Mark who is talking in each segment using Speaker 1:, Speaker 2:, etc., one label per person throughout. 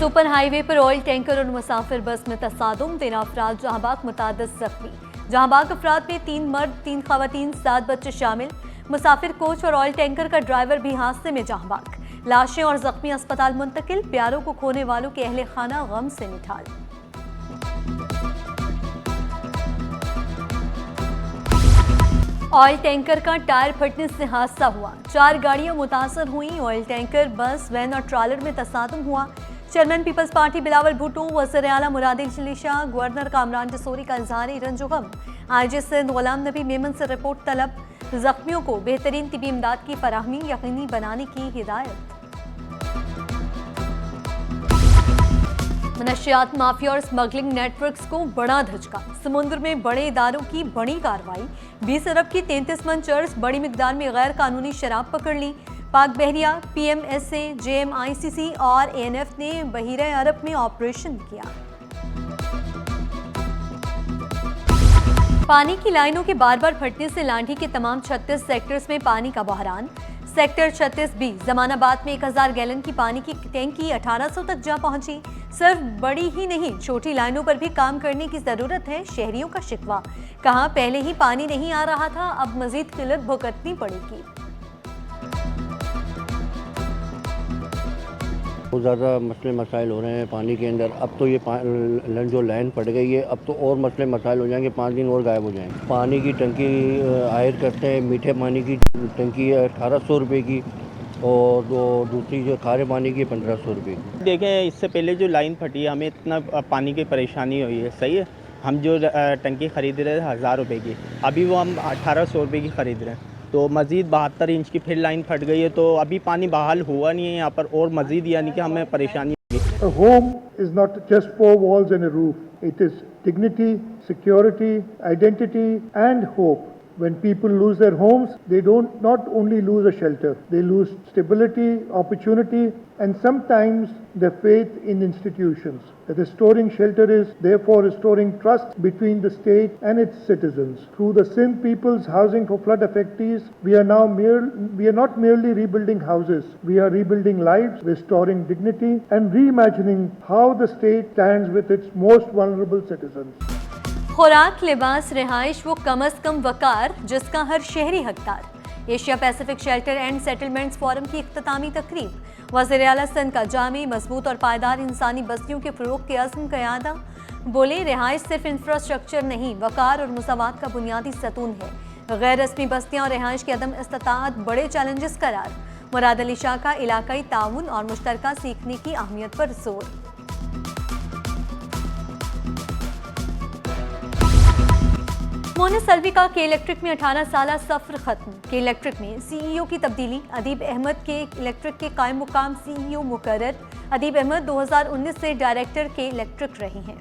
Speaker 1: Super highway पर oil tanker और मुसाफिर बस में तसादुम, 13 अफराद जहांबाग, मुतादिद जख्मी। जहांबाग अफराद में 3 मर्द 3 खवातीन 7 बच्चे शामिल। मुसाफिर कोच और ऑयल टैंकर का ड्राइवर भी हादसे में जहांबाग। लाशें और जख्मी अस्पताल मुंतकिल। प्यारों को खोने वालों के अहले खाना गम से निठाल। ऑयल टैंकर का टायर फटने से हादसा हुआ। 4 गाड़ियां मुतासर हुई। ऑयल टैंकर, बस, वैन और ट्रालर में तसादुम हुआ। चेयरमैन पीपल्स पार्टी बिलावल भुट्टो, वज़ीर आला मुराद अली शाह, गवर्नर कामरान जसोरी का इज़हार रंज व गम। आईजी सिंध गुलाम नबी मेमन से रिपोर्ट तलब। जख्मियों को बेहतरीन तिबी इमदाद की फराहमी यकीनी बनाने की हिदायत। मनशियात माफिया और स्मगलिंग नेटवर्क्स को बड़ा धचका। समुद्र में बड़े इदारों की बड़ी कार्रवाई। 20 अरब की 33 मन चर्स, बड़ी मिकदार में गैर कानूनी शराब पकड़ ली। पाक बहरिया, PMSA, JMICC और ANF ने बहीरे अरब में ऑपरेशन किया। पानी की लाइनों के बार बार फटने से लांढी के तमाम 36 सेक्टर्स में पानी का बहरान। सेक्टर 36B जमानाबाद में 1000 गैलन की पानी की टैंकी 1800 तक जा पहुंची। सिर्फ बड़ी ही नहीं, छोटी लाइनों पर भी काम करने की जरूरत है, शहरियों का शिकवा। कहा पहले ही पानी नहीं आ रहा था, अब मजीद किल्लत भुगतनी पड़ेगी।
Speaker 2: बहुत ज़्यादा मसले मसाइल हो रहे हैं पानी के अंदर। अब तो ये जो लाइन पड़ गई है, अब तो और मसले मसाइल हो जाएंगे, 5 दिन और गायब हो जाएंगे। पानी की टंकी हायर करते हैं, मीठे पानी की टंकी है 1800 रुपये की, और दूसरी जो खारे पानी की 1500 रुपये की।
Speaker 3: देखें, इससे पहले जो लाइन फटी है, हमें इतना पानी की परेशानी हुई है, सही है। हम जो टंकी ख़रीद रहे थे 1000 रुपये की, अभी वो हम 1800 रुपये की ख़रीद रहे हैं। तो मज़ीद 72 इंच की फिर लाइन फट गई है, तो अभी पानी बहाल हुआ नहीं है यहाँ पर, और मज़ीद यानी कि हमें परेशानी होगी।
Speaker 4: A home is not just 4 walls and a roof. It is dignity, security, identity and hope. When people lose their homes, they don't not only lose a shelter, they lose stability, opportunity, and sometimes their faith in institutions. Restoring shelter is therefore restoring trust between the state and its citizens. Through the Sindh People's Housing for Flood Affectees, we are not merely rebuilding houses, we are rebuilding lives, restoring dignity, and reimagining how the state stands with its most vulnerable citizens.
Speaker 1: खुराक, लिबास, रिहाइश, वो कम अज कम वकार जिसका हर शहरी हकदार। Asia Pacific shelter and settlements forum की इख्तितामी तकरीब। वज़ीर आला सिंध का जामी, मजबूत और पायदार इंसानी बस्तियों के फ़रोग़ के अज़्म का यादा। बोले, रिहाइश सिर्फ इंफ्रास्ट्रक्चर नहीं, वकार और मुसावात का बुनियादी सतून है। गैर रस्मी बस्तियाँ और रिहाइश की अदम इस्तिताअत बड़े चैलेंजेस करार। मुराद अली शाह का इलाकाई ताउन और मुश्तरका सीखने की अहमियत पर जोर। मोनिस अलवी के इलेक्ट्रिक में 18 साल सफ़र खत्म। के इलेक्ट्रिक में CEO की तब्दीली। अदीब अहमद के इलेक्ट्रिक के कायम मुकाम CEO मुकर्रर। अदीब अहमद 2019 से डायरेक्टर के इलेक्ट्रिक रही हैं।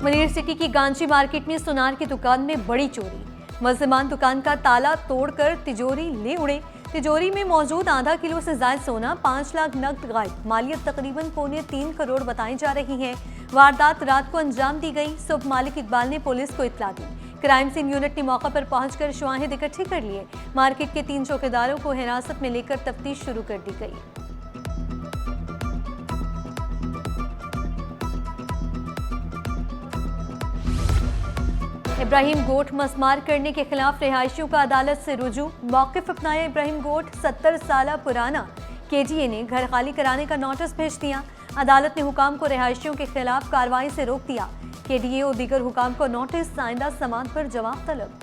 Speaker 1: मनीर सिटी की गांची मार्केट में सुनार की दुकान में बड़ी चोरी। मुलजिमान दुकान का ताला तोड़कर तिजोरी ले उड़े। तिजोरी में मौजूद आधा किलो से ज्यादा सोना, 5 लाख नकद गायब। मालियत तकरीबन 3.25 करोड़ बताई जा रही है। वारदात रात को अंजाम दी गई। सुबह मालिक इकबाल ने पुलिस को इत्तला दी। क्राइम सीन यूनिट ने मौका पर पहुंचकर शवाहिद इकट्ठे कर लिए। मार्केट के 3 चौकीदारों को हिरासत में लेकर तफ्तीश शुरू कर दी गई। इब्राहिम गोठ मसमार करने के खिलाफ रिहायशियों का अदालत से रुजू। मौक़िफ़ अपनाया इब्राहिम गोठ। 70 साल पुराना KGA ने घर खाली कराने का नोटिस भेज दिया। अदालत ने हुकाम को रिहायशियों के खिलाफ कार्रवाई से रोक दिया। KDA और दीगर हुकाम को नोटिस, आइंदा समात पर जवाब तलब।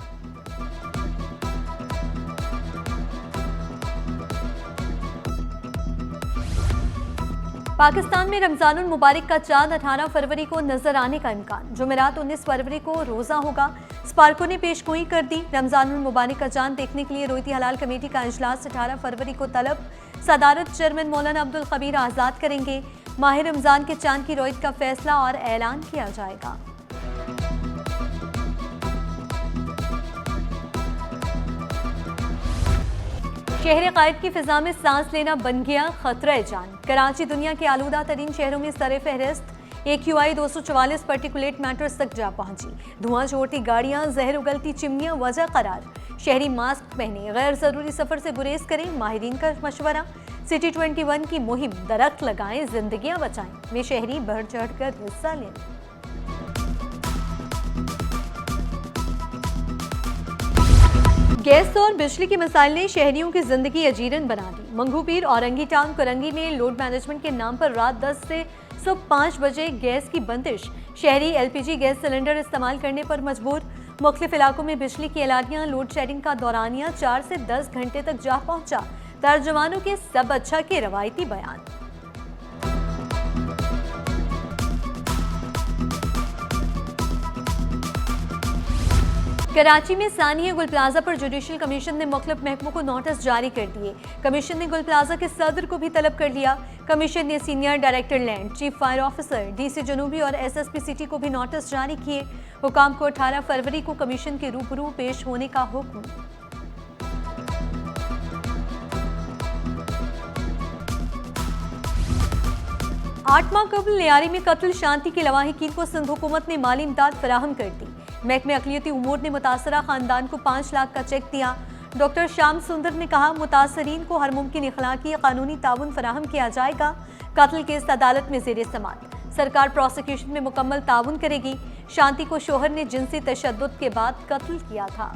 Speaker 1: पाकिस्तान में रमजानुल मुबारक का चांद 18 फरवरी को नजर आने का इम्कान। जुमेरात 19 फरवरी को रोजा होगा। स्पार्को ने पेशगोई कर दी। रमजानुल मुबारक का चांद देखने के लिए रोयती हलाल कमेटी का इजलास 18 फरवरी को तलब। सदारत चेयरमैन मौलाना अब्दुल खबीर आज़ाद करेंगे। माह रमजान के चांद की रोयत का फैसला और ऐलान किया जाएगा। शहर कायद की फिजा में सांस लेना बन गया खतरा जान। कराची दुनिया के आलूदा तरीन शहरों में सरे फहरिस्त। AQI 244 पार्टिकुलेट मैटर्स तक जा पहुंची। धुआं छोड़ती गाड़ियां, जहर उगलती चिमनियां वजह करार। शहरी मास्क पहने, गैर जरूरी सफर से गुरेज करें, माहिरीन का मशवरा। सिटी 21 की मुहिम दरख्त लगाएं, जिंदगियां बचाएं में शहरी बढ़ चढ़कर हिस्सा लें। गैस और बिजली के मसाइल ने शहरियों की जिंदगी अजीरन बना दी। मंगूपीर, औरंगी टाउन, करंगी में लोड मैनेजमेंट के नाम पर रात 10 से सुबह 5 बजे गैस की बंदिश। शहरी LPG गैस सिलेंडर इस्तेमाल करने पर मजबूर। मुख्तलिफ इलाकों में बिजली की एलानियां, लोड शेडिंग का दौरानिया 4 से 10 घंटे तक जा पहुंचा। तर्जुमानों के सब अच्छा के रवायती बयान। कराची में सानिया गुल प्लाजा पर जुडिशल कमीशन ने मुख्तलिफ महकमों को नोटिस जारी कर दिए। कमीशन ने गुल प्लाजा के सदर को भी तलब कर लिया। कमीशन ने senior director land, chief fire officer, DC जनूबी और SSP सिटी को भी नोटिस जारी किए। हुकाम को 18 फरवरी को कमीशन के रूबरू पेश होने का हुक्म। आठ माह कबल लियारी में कत्ल शांति के लवाहिकीन को सिंध हुकूमत ने माली इमदाद फराहम कर दी। महकमे अक़लियती उमूर ने मुतासरा खानदान को 5 लाख का चेक दिया। डॉक्टर श्याम सुंदर ने कहा, मुतासरीन को हर मुमकिन इखलाकी कानूनी ताउन फराहम किया जाएगा। कत्ल केस अदालत में ज़ेर समाअत। सरकार प्रोसिक्यूशन में मुकम्मल ताउन करेगी। शांति को शोहर ने जिनसी तशद्दुद के बाद कत्ल किया था।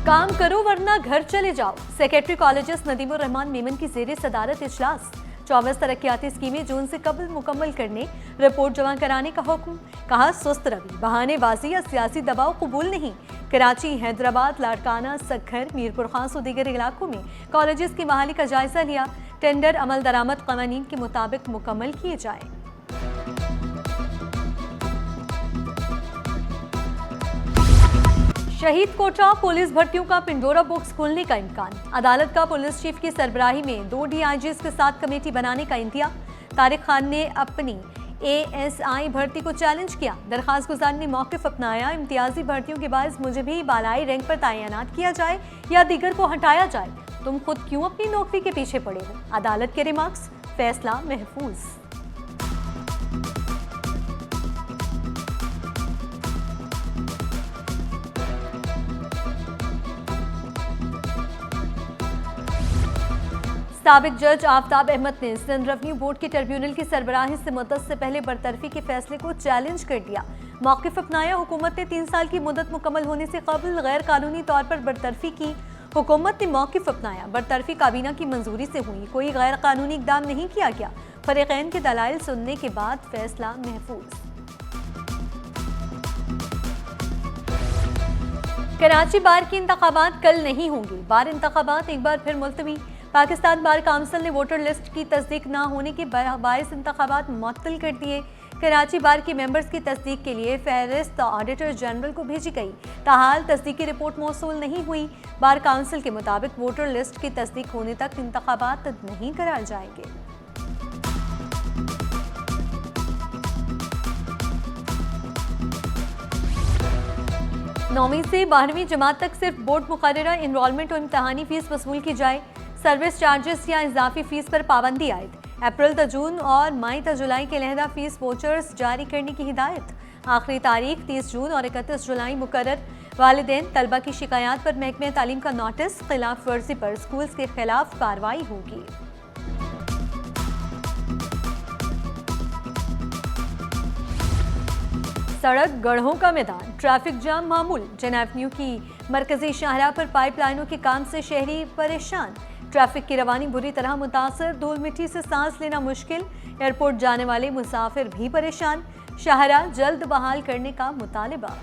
Speaker 1: काम करो वरना घर चले जाओ। सेक्रेटरी कॉलेजेस नदीमुर रहमान मेमन की ज़ेर सदारत इजलास। 24 तरक्याती स्कीमें जून से कबल मुकम्मल करने, रिपोर्ट जमा कराने का हुक्म। कहा, सुस्त रवि, बहानेबाजी या सियासी दबाव कबूल नहीं। कराची, हैदराबाद, लाड़काना, सखर, मीरपुर खास और दीगर इलाकों में कॉलेजेस की बहाली का जायजा लिया। टेंडर अमल दरामद क़वानीन के मुताबिक मुकम्मल किए जाए। शहीद कोटा पुलिस भर्तियों का पिंडोरा बॉक्स खोलने का इम्कान। अदालत का पुलिस चीफ की सरबराही में 2 DIGs के साथ कमेटी बनाने का इंतज़ाम। तारिक खान ने अपनी ASI भर्ती को चैलेंज किया। दरखास्त गुजार ने मौक़िफ़ अपनाया। इम्तियाजी भर्तियों के बायस मुझे भी बालाई रैंक पर तैनात किया जाए या दीगर को हटाया जाए। तुम खुद क्यों अपनी नौकरी के पीछे पड़े हो? अदालत के रिमार्क्स, फैसला महफूज। साबिक जज आफ्ताब अहमद ने सिंध रेवन्यू बोर्ड के ट्रिब्यूनल की सरबराही से मुद्दत से पहले बरतरफी के फैसले को चैलेंज कर दिया। मौक़िफ़ अपनाया। हुकूमत ने 3 साल की मुद्दत मुकम्मल होने से कबल गैर कानूनी तौर पर बरतरफी की। हुकूमत ने मौक़िफ़ अपनाया। बरतरफी काबीना की मंजूरी से हुई, कोई गैर कानूनी इक़दाम नहीं किया गया। फरीक़ैन के दलाइल सुनने के बाद फैसला महफूज। कराची बार के इंतखाबात कल नहीं होंगे। बार इंतखाबात एक बार फिर मुलतवी। पाकिस्तान बार काउंसिल ने वोटर लिस्ट की तस्दीक न होने के बायस इंतखाबात मुअत्तल कर दिए। कराची बार के मेंबर्स की तस्दीक के लिए फहरिस्त ऑडिटर जनरल को भेजी गई। ताहाल तस्दीकी रिपोर्ट मौसूल नहीं हुई। बार काउंसिल के मुताबिक वोटर लिस्ट की तस्दीक होने तक इंतखाबात नहीं कराए जाएंगे। नौवीं से 12वीं जमात तक सिर्फ बोर्ड मुकर्ररा इनरोलमेंट और इम्तहानी फीस वसूल की जाए। सर्विस चार्जेस या इजाफी फीस पर पाबंदी आयद। अप्रैल ता जून और मई ता जुलाई के लहदा फीस वोचर्स जारी करने की हिदायत। आखिरी तारीख 30 जून और 31 जुलाई मुकर्रर। वालिदैन तलबा की शिकायत पर महकमे तालीम का नोटिस। खिलाफ वर्जी पर स्कूल्स के खिलाफ कार्रवाई होगी। सड़क गढ़ों का मैदान, ट्रैफिक जाम मामूल। जन एवेन्यू की मरकजी शाहराह पर पाइपलाइनों के काम से शहरी परेशान। ट्रैफिक की रवानी बुरी तरह मुतासर। धूल मिट्टी से सांस लेना मुश्किल। एयरपोर्ट जाने वाले मुसाफिर भी परेशान। शाहराह जल्द बहाल करने का मुतालिबा।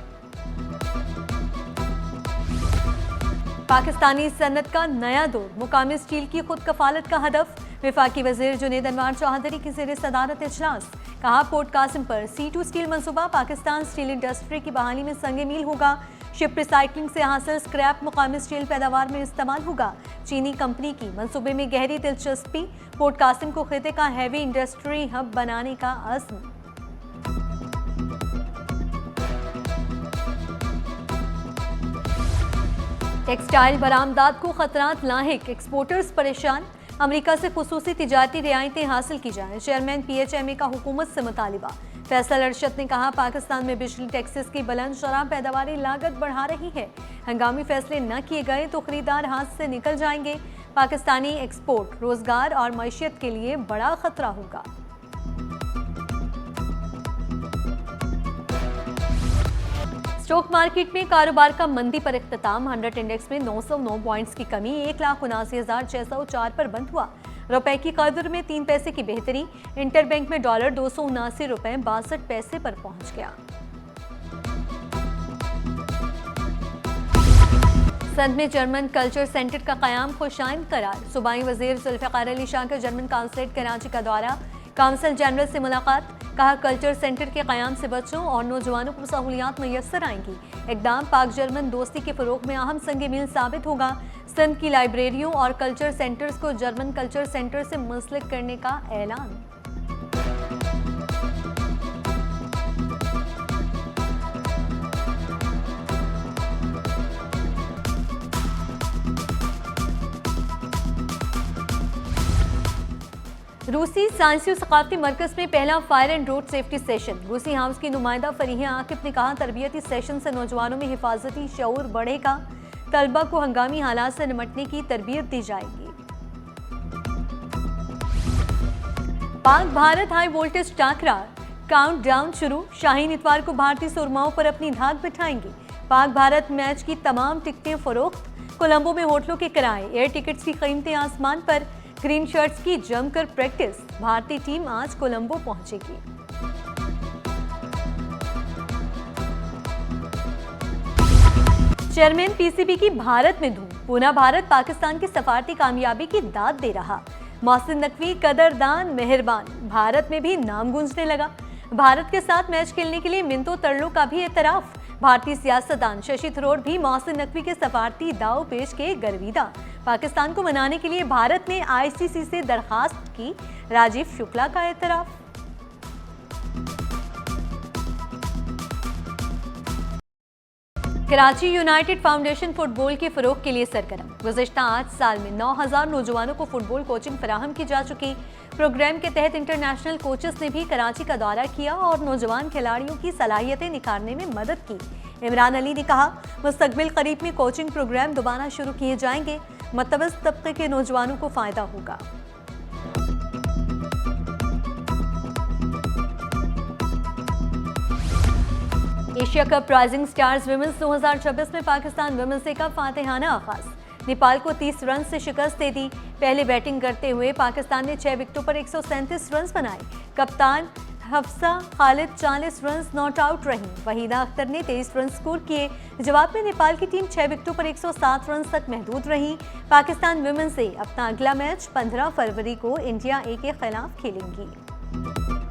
Speaker 1: पाकिस्तानी सनत का नया दौर, मुकामी स्टील की खुद कफालत का हदफ। वफाकी वज़ीर जुनैद अनवार चौधरी की ज़ेर सदारत इजलास। कहा, पोर्ट कासिम पर C2 स्टील मनसूबा पाकिस्तान स्टील इंडस्ट्री की बहाली में संग मील होगा। शिप रिसाइकलिंग से हासिल स्क्रैप मुकामी स्टील पैदावार में इस्तेमाल होगा। चीनी कंपनी की मंसूबे में गहरी दिलचस्पी। पोर्ट कासिम को खिते का हैवी इंडस्ट्री हब बनाने का अज़्म। टेक्सटाइल बरामदात को खतरात लाहिक, एक्सपोर्टर्स परेशान। अमेरिका से खुसूसी तिजारती रियायतें हासिल की जाएं। चेयरमैन PHMA का हुकूमत से मुतालिबा। फैसल अरशद ने कहा, पाकिस्तान में बिजली टैक्सेस की बुलंद शरह पैदावारी लागत बढ़ा रही है। हंगामी फैसले न किए गए तो खरीदार हाथ से निकल जाएंगे। पाकिस्तानी एक्सपोर्ट, रोजगार और मईशत के लिए बड़ा खतरा होगा। स्टॉक मार्केट में कारोबार का मंदी पर इख्तिताम। 100 इंडेक्स में 909 पॉइंट्स की कमी 1,79,604 पर बंद हुआ। रुपए की कदर में 3 पैसे की बेहतरी। इंटरबैंक में डॉलर 279 रुपए 62 पैसे पर पहुंच गया। संध में जर्मन कल्चर सेंटर का कयाम खुशाइंद करार। सूबाई वजीर जुल्फ़िकार अली शाह का जर्मन काउंसलेट कराची का दौरा। काउंसिल जनरल से मुलाकात। कहा, कल्चर सेंटर के कयाम से बच्चों और नौजवानों को सहूलियात मैसर आएंगी। इक़दाम पाक जर्मन दोस्ती के फ़रोग़ में अहम संग मील साबित होगा। सिंध की लाइब्रेरियों और कल्चर सेंटर्स को जर्मन कल्चर सेंटर से मुंसलिक करने का ऐलान। रूसी साइंसी और सकाफती मरकज़ में पहला fire and road safety session. रूसी हाउस की नुमाइंदा फरीहा आकिब ने कहा, तरबियती सेशन से नौजवानों में हिफाजती शऊर बढ़ेगा। तलबा को हंगामी हालात से निपटने की तरबियत दी जाएगी। Pak Bharat high voltage टाकरा, countdown शुरू। शाहीन इतवार को भारतीय सुरमाओं पर अपनी धाक बिठाएंगे। पाक भारत मैच की तमाम टिकटें फरोख्त। कोलंबो में होटलों के किराए, एयर टिकट्स की कीमतें आसमान पर। ग्रीन शर्ट्स की जमकर प्रैक्टिस। भारतीय टीम आज कोलंबो पहुंचेगी। चेयरमैन पीसीबी की भारत में धूम। पूना भारत पाकिस्तान की सफारती कामयाबी की दाद दे रहा। मोहसिन नकवी कदरदान मेहरबान। भारत में भी नाम गूंजने लगा। भारत के साथ मैच खेलने के लिए मिंतो तरलो का भी एतराफ। भारतीय सियासतदान शशि थरूर भी मोहसिन नकवी के सफारती दाव पेश के गर्विदा। पाकिस्तान को मनाने के लिए भारत ने आईसीसी से दरखास्त की। राजीव शुक्ला का एतराफ। कराची यूनाइटेड फाउंडेशन फुटबॉल के फरोग के लिए सरगर्म। गुज़िश्ता 8 साल में 9,000 नौजवानों को फुटबॉल कोचिंग फराहम की जा चुकी। प्रोग्राम के तहत इंटरनेशनल कोचेस ने भी कराची का दौरा किया और नौजवान खिलाड़ियों की सलाहियतें निखारने में मदद की। इमरान अली ने कहा, मुस्तकबिल करीब में कोचिंग प्रोग्राम दोबारा शुरू किए जाएंगे। मतवस तबके के नौजवानों को फायदा होगा। Asia cup rising stars women's 2026 में पाकिस्तान विमेंस का फातिहाना आगाज। नेपाल को 30 रन से शिकस्त दे दी। पहले बैटिंग करते हुए पाकिस्तान ने 6 विकेटों पर 137 रन बनाए। कप्तान Hafsa Khalid 40 run not out रहीं। वहीदा अख्तर ने 23 रन स्कोर किए। जवाब में नेपाल की टीम 6 विकेटों पर 107 रन तक महदूद रही। पाकिस्तान विमेन से अपना अगला मैच 15 फरवरी को इंडिया ए के खिलाफ खेलेंगी।